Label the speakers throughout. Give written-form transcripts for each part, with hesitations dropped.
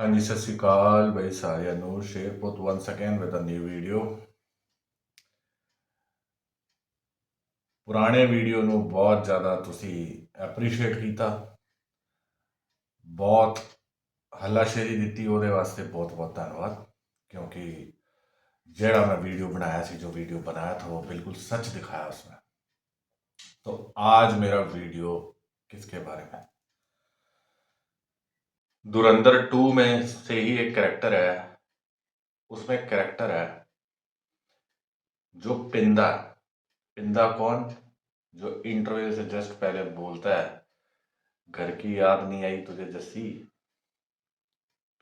Speaker 1: ਹਾਂਜੀ ਸਤਿ ਸ਼੍ਰੀ ਅਕਾਲ ਬਈ ਸਾਰਿਆਂ ਨੂੰ ਸ਼ੇਰਪੁੱਤ once again with a new video. ਪੁਰਾਣੇ ਵੀਡੀਓ ਨੂੰ ਬਹੁਤ ਜ਼ਿਆਦਾ ਤੁਸੀਂ ਐਪਰੀਸ਼ੀਏਟ ਕੀਤਾ, ਬਹੁਤ ਹੱਲਾਸ਼ੇਰੀ ਦਿੱਤੀ, ਉਹਦੇ ਵਾਸਤੇ ਬਹੁਤ ਬਹੁਤ ਧੰਨਵਾਦ। क्योंकि ਜਿਹੜਾ मैं वीडियो बनाया सी, जो वीडियो बनाया था वो बिल्कुल सच दिखाया उसमें। तो आज मेरा वीडियो किसके बारे में, धुरंधर 2 में से ही एक कैरेक्टर है, उसमें एक कैरेक्टर है जो पिंदा। पिंदा कौन? जो इंटरव्यू से जस्ट पहले बोलता है घर की याद नहीं आई तुझे जस्सी।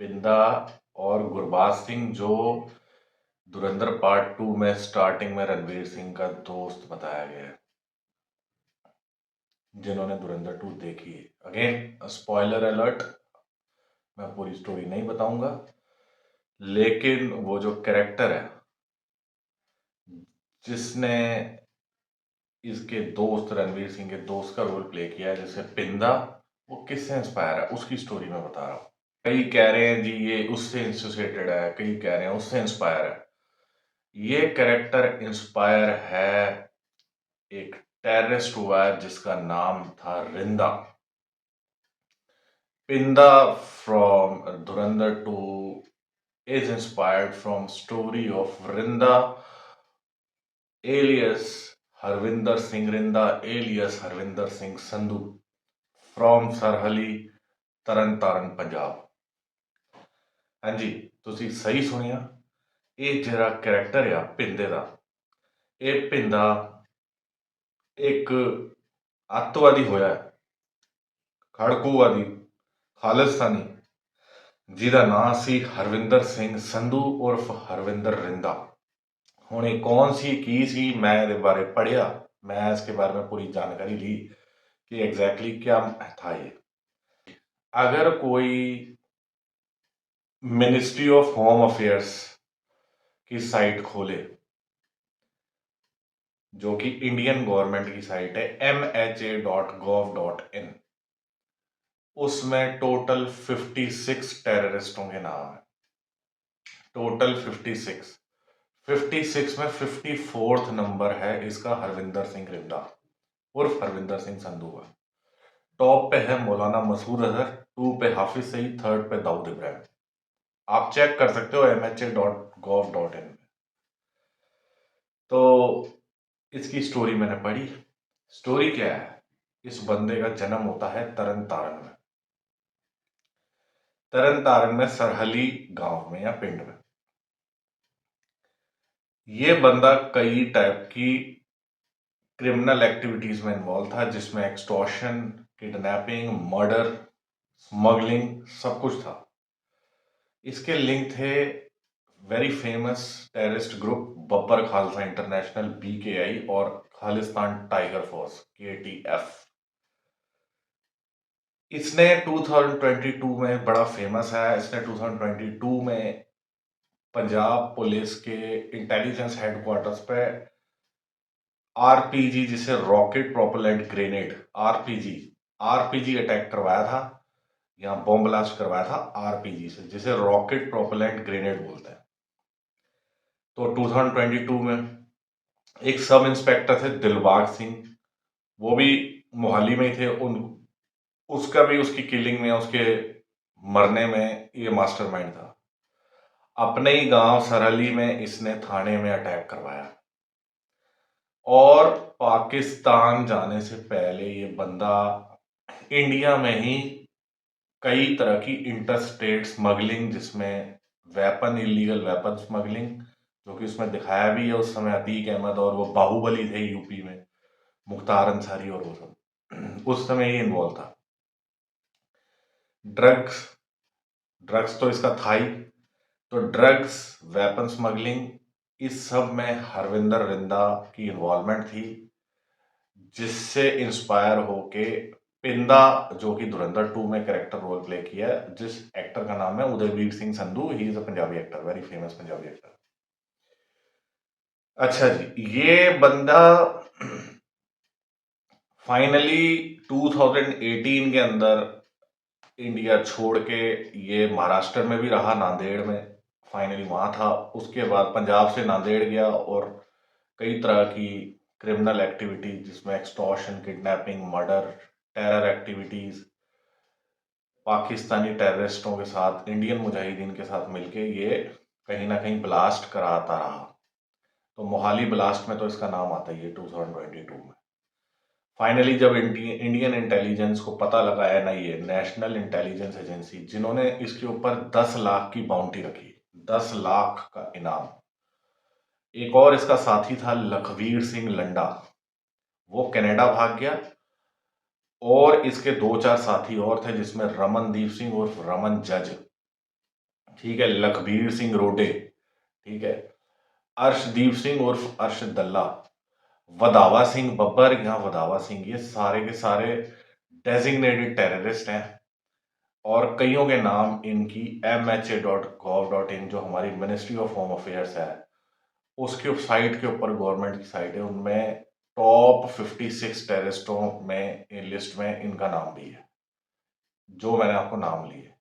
Speaker 1: पिंदा और गुरबाज सिंह, जो धुरंधर पार्ट 2 में स्टार्टिंग में रणवीर सिंह का दोस्त बताया गया है, जिन्होंने धुरंधर 2 देखी है। अगेन स्पॉइलर अलर्ट, मैं पूरी स्टोरी नहीं बताऊंगा, लेकिन वो जो कैरेक्टर है जिसने इसके दोस्त, रणवीर सिंह के दोस्त का रोल प्ले किया है, जैसे पिंदा, वो किससे इंस्पायर है उसकी स्टोरी मैं बता रहा हूँ। कई कह रहे हैं जी ये उससे एसोसिएटेड है, कई कह रहे हैं उससे इंस्पायर है। ये कैरेक्टर इंस्पायर है एक टेररिस्ट हुआ है जिसका नाम था Rinda. पिंदा from Dhurandhar 2 is inspired from story of Rinda alias Harvinder Singh Rinda alias Harvinder Singh Sandhu from Sarhali, Taran Punjab। हाँ जी, ਤੁਸੀਂ ਸਹੀ ਸੁਣਿਆ। ਇਹ ਜਿਹੜਾ ਕੈਰੈਕਟਰ ਆ ਪਿੰਦੇ ਦਾ, ਇਹ ਪਿੰਦਾ ਇੱਕ ਅੱਤਵਾਦੀ ਹੋਇਆ, ਖੜਕੂਵਾਦੀ, ਖਾਲਿਸਤਾਨੀ, ਜਿਹਦਾ ਨਾਂ ਸੀ ਹਰਵਿੰਦਰ ਸਿੰਘ ਸੰਧੂ ਉਰਫ ਹਰਵਿੰਦਰ ਰਿੰਦਾ। ਹੁਣ ਇਹ कौन सी की सी, मैं ਇਹਦੇ बारे पढ़िया, मैं इसके बारे में पूरी जानकारी ली कि एग्जैक्टली क्या था ये। अगर कोई मिनिस्ट्री ऑफ होम अफेयर्स की साइट खोले, जो कि इंडियन गवर्नमेंट की साइट है mha.gov.in, उसमें टोटल 56 टेररिस्टों के नाम है। टोटल 56 में 54th नंबर है इसका हरविंदर सिंह रिंदा उर्फ हरविंदर सिंह संधू का। टॉप पे है मौलाना मसूद अजहर, 2 पे हाफिज सईद, 3rd पे दाऊद इब्राहिम। आप चेक कर सकते हो mha.gov.in में। तो इसकी स्टोरी मैंने पढ़ी। स्टोरी क्या है? इस बंदे का जन्म होता है तरन तारण में। तरन तारण में सरहली गांव में या पिंड में। ये बंदा कई टाइप की क्रिमिनल एक्टिविटीज में इन्वॉल्व था, जिसमें एक्सटॉर्शन, किडनैपिंग, मर्डर, स्मगलिंग, सब कुछ था। इसके लिंक थे very famous terrorist group Babbar Khalsa international BKI और खालिस्तान टाइगर फोर्स KTF। इसने 2022 में बड़ा फेमस है। इसने 2022 में पंजाब पुलिस के इंटेलिजेंस हेडक्वार्टर्स पे RPG, जिसे rocket propellant grenade, RPG attack करवाया था, या बॉम्ब ब्लास्ट करवाया था RPG से, जिसे रॉकेट प्रोपेलेंट ग्रेनेड बोलते हैं। तो 2022 में एक सब इंस्पेक्टर थे दिलबाग सिंह, वो भी मोहाली में ही थे। उसका भी उसकी किलिंग में, उसके मरने में ये मास्टरमाइंड था। अपने ही गांव सरहली में इसने थाने में अटैक करवाया, और पाकिस्तान जाने से पहले ये बंदा इंडिया में ही कई तरह की इंटरस्टेट स्मगलिंग, जिसमें वेपन, इलीगल वेपन स्मगलिंग, जो कि उसमें दिखाया भी है उस समय अतीक अहमद और वो बाहुबली थे यूपी में, मुख्तार अंसारी और वो सब उस समय ही इन्वॉल्व था। ड्रग्स तो इसका था ही। तो ड्रग्स, वेपन स्मगलिंग, इस सब में हरविंदर रिंदा की इन्वॉल्वमेंट थी, जिससे इंस्पायर होके पिंदा, जो कि धुरंधर 2 में कैरेक्टर रोल प्ले किया है, जिस एक्टर का नाम है Udayveer Singh Sandhu, he is a Punjabi actor, very famous Punjabi actor. अच्छा जी, ये बंदा फाइनली 2018 के अंदर इंडिया छोड़ के ये महाराष्ट्र में भी रहा, नांदेड़ में फाइनली वहाँ था। उसके बाद पंजाब से नांदेड़ गया और कई तरह की क्रिमिनल एक्टिविटीज जिसमें extortion, kidnapping, murder, terror activities, Pakistani टेररिस्टों के साथ, इंडियन मुजाहिदीन के साथ मिलके ये कहीं ना कहीं ब्लास्ट कराता रहा। तो मोहाली ब्लास्ट में तो इसका नाम आता ही है 2022 में। फाइनली जब इंडियन इंटेलिजेंस को पता लगा, एनआईए, नेशनल इंटेलिजेंस एजेंसी, जिन्होंने इसके ऊपर 10 लाख की बाउंटी रखी, 10 लाख का इनाम। एक और इसका साथी था लखवीर सिंह लंडा, वो कनाडा भाग गया। और इसके 2-4 साथी और थे जिसमें रमनदीप सिंह उर्फ रमन जज, ठीक है, लखबीर सिंह रोडे, ठीक है, अर्शदीप सिंह उर्फ अर्श दल्ला, वदावा सिंह बब्बर या वदावा सिंह, ये सारे के सारे डेजिग्नेटेड टेररिस्ट हैं। और कईयों के नाम इनकी MHA.gov.in, जो हमारी मिनिस्ट्री ऑफ होम अफेयर्स है, उसके साइट के ऊपर, गवर्नमेंट की साइट है, उनमें टॉप 56 टेररिस्टों में लिस्ट में इनका नाम भी है, जो मैंने आपको नाम लिए।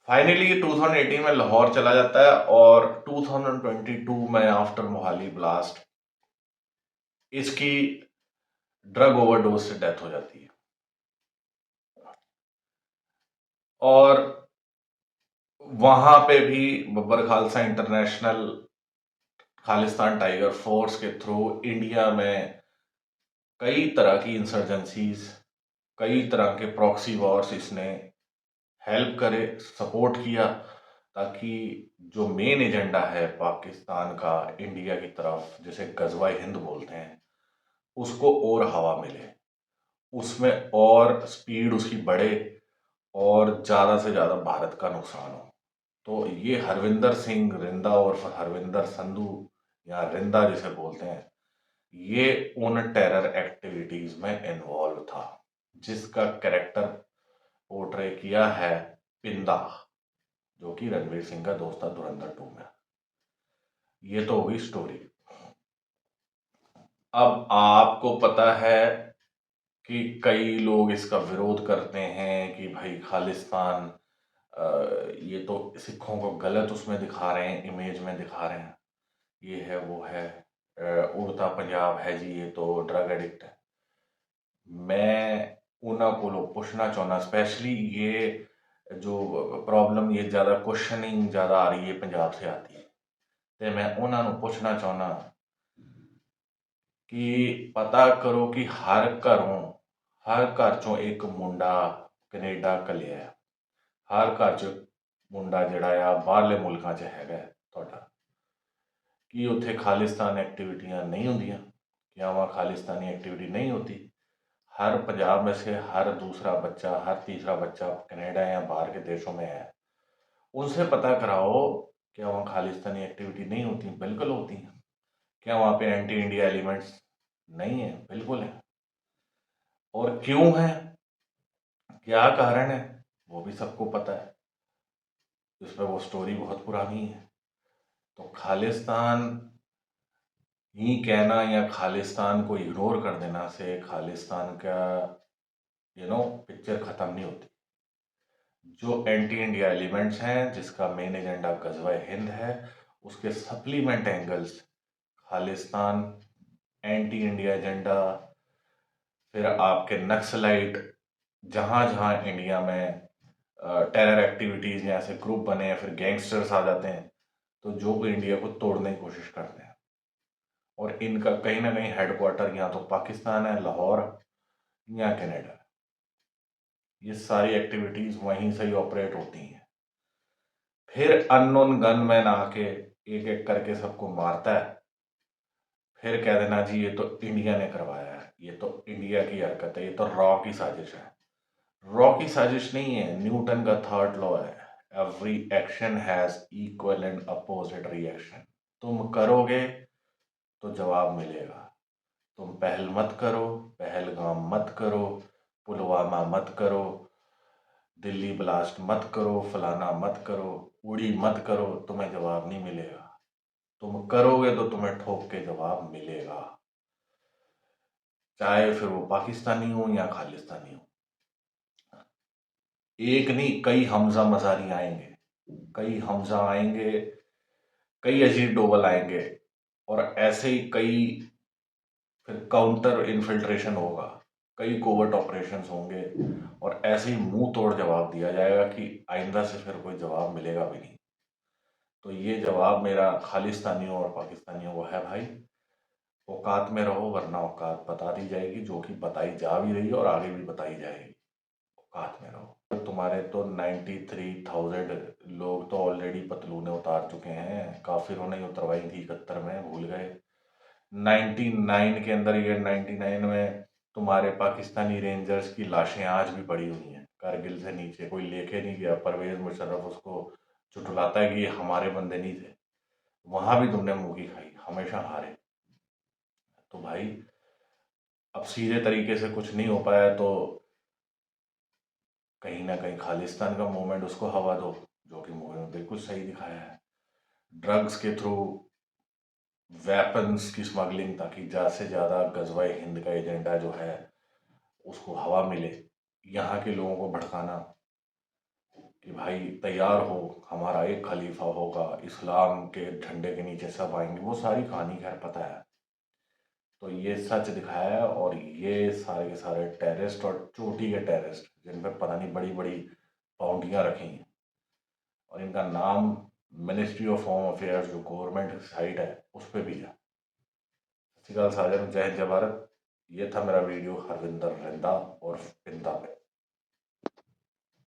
Speaker 1: फाइनली 2018 में लाहौर चला जाता है और 2022 में आफ्टर मोहाली ब्लास्ट इसकी ड्रग ओवरडोज से डेथ हो जाती है। और वहां पे भी Babbar Khalsa international Khalistan tiger force के थ्रू इंडिया में कई तरह की इंसर्जेंसीज, कई तरह के प्रॉक्सी वॉर्स इसने हेल्प करे, सपोर्ट किया, ताकि जो मेन एजेंडा है पाकिस्तान का इंडिया की तरफ, जिसे गजवा हिंद बोलते हैं, उसको और हवा मिले, उसमें और स्पीड उसकी बढ़े और ज़्यादा से ज़्यादा भारत का नुकसान हो। तो ये हरविंदर सिंह रिंदा और हरविंदर संधू या रिंदा जिसे बोलते हैं, ये उन टेरर एक्टिविटीज में इन्वॉल्व था जिसका कैरेक्टर पोर्ट्रे किया है पिंदा, जो कि रणवीर सिंह का दोस्त था धुरंधर 2 में। ये तो हुई स्टोरी। अब आपको पता है कि कई लोग इसका विरोध करते हैं कि भाई खालिस्तान, ये तो सिखों को गलत उसमें दिखा रहे हैं, इमेज में दिखा रहे हैं, ये है वो है, उड़ता पंजाब है जी, ये तो ड्रग एडिक्ट है। मैं उन्हों को पूछना चाहना, स्पेशली ये जो प्रॉब्लम, ये ज़्यादा क्वेश्चनिंग ज़्यादा आ रही है पंजाब से आती है, तो मैं उन्होंने पूछना चाहना कि पता करो कि हर घर चों एक मुंडा कनेडा घलिया है, हर घर च मुंडा जिहड़ा आ बाहरले मुल्कां च हैगा तुहाडा। कि उत्थे खालिस्तान एक्टिविटियां नहीं होंदियां? क्या वहाँ खालिस्तानी एक्टिविटी नहीं होती? हर पंजाब में से हर दूसरा बच्चा, हर तीसरा बच्चा कनाडा या बाहर के देशों में है, उनसे पता कराओ क्या वहाँ खालिस्तानी एक्टिविटी नहीं होती? बिल्कुल होती हैं। क्या वहाँ पे एंटी इंडिया एलिमेंट्स नहीं है? बिल्कुल है। और क्यों है, क्या कारण है, वो भी सबको पता है, इसमें वो स्टोरी बहुत पुरानी है। तो खालिस्तान ही कहना या खालिस्तान को इग्नोर कर देना से खालिस्तान का पिक्चर ख़त्म नहीं होती। जो एंटी इंडिया एलिमेंट्स हैं, जिसका मेन एजेंडा गजवा हिंद है, उसके supplement angles Khalistan, anti India agenda, फिर आपके नक्सलाइट, जहाँ जहाँ इंडिया में टेरर एक्टिविटीज़ या ऐसे ग्रुप बने हैं, फिर गैंगस्टर्स आ जाते हैं, तो जो भी इंडिया को तोड़ने की कोशिश करते हैं। और इनका कहीं ना कहीं हेडक्वार्टर या तो पाकिस्तान है, लाहौर, या कनाडा। ये सारी एक्टिविटीज़ वहीं से ही ऑपरेट होती हैं। फिर अननोन गनमैन आके एक एक करके सबको मारता है, फिर कह देना जी ये तो इंडिया ने करवाया है, ये तो इंडिया की हरकत है, ये तो रॉ की साजिश है। रॉ की साजिश नहीं है, न्यूटन का थर्ड लॉ है, every action has equal and opposite reaction. तुम करोगे तो जवाब मिलेगा। तुम पहल मत करो, पहलगाम मत करो, पुलवामा मत करो, दिल्ली ब्लास्ट मत करो, फलाना मत करो, उड़ी मत करो, तुम्हें जवाब नहीं मिलेगा। तुम करोगे तो तुम्हें ठोक के जवाब मिलेगा, चाहे फिर वो पाकिस्तानी हो या खालिस्तानी हो। एक नहीं, कई हमजा मजारी आएंगे, कई हमजा आएंगे, कई अजीत डोवल आएंगे, और ऐसे ही कई, फिर काउंटर इन्फिल्ट्रेशन होगा, कई कोवर्ट ऑपरेशंस होंगे, और ऐसे ही मुंह तोड़ जवाब दिया जाएगा कि आइंदा से फिर कोई जवाब मिलेगा भी नहीं। तो ये जवाब मेरा खालिस्तानियों और पाकिस्तानियों को है भाई, औकात में रहो वरना औकात बता दी जाएगी, जो कि बताई जा भी रही है और आगे भी बताई जाएगी। औकात में रहो। तुम्हारे तो 93,000 लोग तो ऑलरेडी पतलूने उतार चुके हैं, काफिरों ने उतरवाई थी 71 में, भूल गए। 99 के अंदर, ये 99 में तुम्हारे पाकिस्तानी रेंजर्स की लाशें आज भी पड़ी हुई हैं कारगिल से नीचे, कोई लेके नहीं गया। परवेज मुशर्रफ उसको चुटलाता है कि ये हमारे बंदे नहीं थे। वहां भी तुमने मुंह की खाई, हमेशा हारे। तो भाई अब सीधे तरीके से कुछ नहीं हो पाया तो कहीं ना कहीं खालिस्तान का मूवमेंट उसको हवा दो, जो कि मूवी में बिल्कुल सही दिखाया है। ड्रग्स के थ्रू वेपन्स की स्मगलिंग, ताकि ज़्यादा से ज़्यादा गजवा हिंद का एजेंडा जो है उसको हवा मिले। यहाँ के लोगों को भड़काना कि भाई तैयार हो, हमारा एक खलीफा होगा, इस्लाम के झंडे के नीचे सब आएंगे, वो सारी कहानी खैर पता है। तो ये सच दिखाया है, और ये सारे के सारे टेररिस्ट और चोटी के टेररिस्ट जिन पर पता नहीं बड़ी बड़ी पाउंडियाँ रखी हैं, और इनका नाम मिनिस्ट्री ऑफ होम अफेयर्स जो गवर्नमेंट साइट है उस पर भी है। सत श्रीकाल साजन, जय हिंद जय भारत। ये था मेरा वीडियो हरविंदर रिंदा और पिंदा पे।